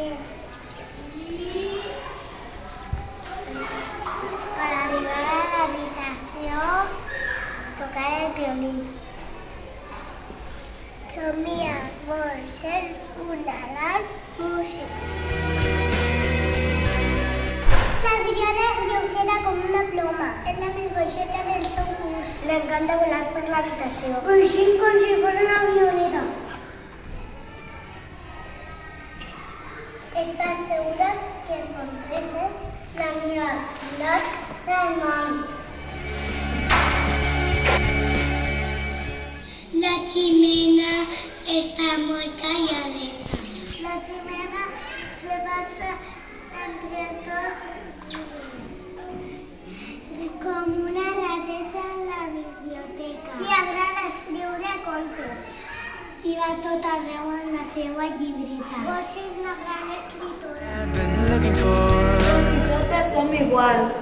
és per arribar a l'habitació, tocar el violí. Somia vol ser una gran música. L'Adriana és lleugera com una ploma. És la més baixeta del seu curs. L'encanta volar per l'habitació. Ruixint com si fos una avioneta. Estàs segura que encontres la millor del món. La ximena està molt calladeta. La ximena se passa entre tots els llibres. Com una rateta a la biblioteca. Li agrada escriure contes. I va tot arreu en la seva llibreta. Vol ser una gran escriptora. Tots i totes som iguals.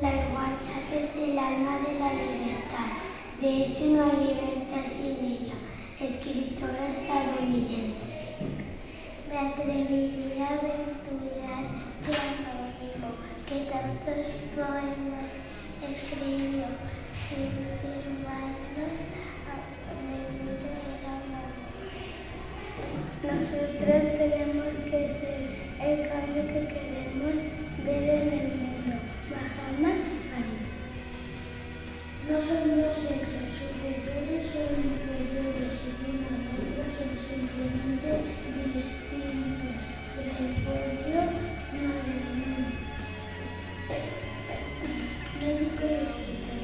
La igualdad es el alma de la libertad. De hecho, no hay libertad sin ella. Escritora estadounidense. Me atrevería a aventurar que anónimo, que tantos poemas escribió sin firmarlos, a menudo era una mujer. Nosotras tenemos que ser el cambio que queremos ver en el mundo. Mahatma Gandhi. No son los sexos superiores o inferiores según a otros, son simplemente distintos. Gregorio Marañón. Médico y escritor.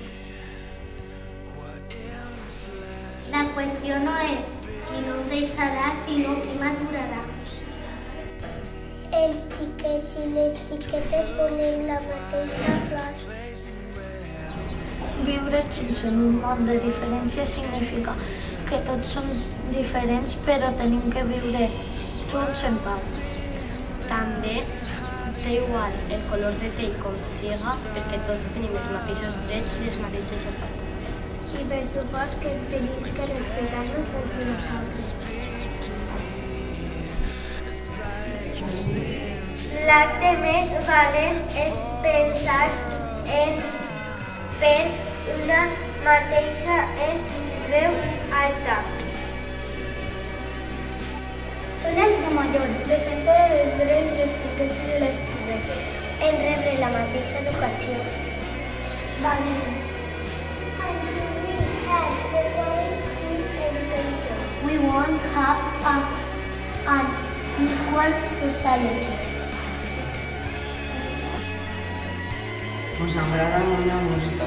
La qüestió no és qui no deixarà, sinó qui maturarà. Els xiquets i les xiquetes volem la mateixa flor. Viure junts en un món de diferència significa que tots som diferents, però tenim que viure junts en pau. També té igual el color de pell com siga, perquè tots tenim els mateixos drets i les mateixes llibertats. I per supost que tenim que respectar-nos entre nosaltres. L'acte més valent és pensar per una mateixa en veu alta. Són Escamallón, defensora dels drets dels xiquets i de les xiquetes. En rebre la mateixa educació. Valent. We want to have an equal society. Us agrada molt la música?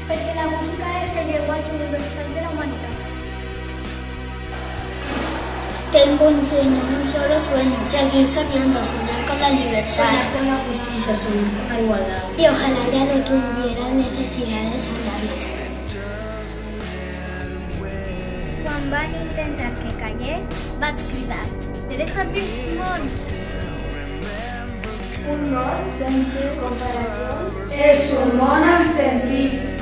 Perquè la música és el llenguatge universal de la humanitat. Tengo un sueño, un solo sueño. Seguir soñando, soñar con la libertad. Soñar con la justicia, soñar con la igualdad. Y ojalá ya no tuviera necesidad de soñarlos. Quan van intentar que callés, vaig cridar: Teresa Pigmont! Un món sense comparacions és un món amb sentit.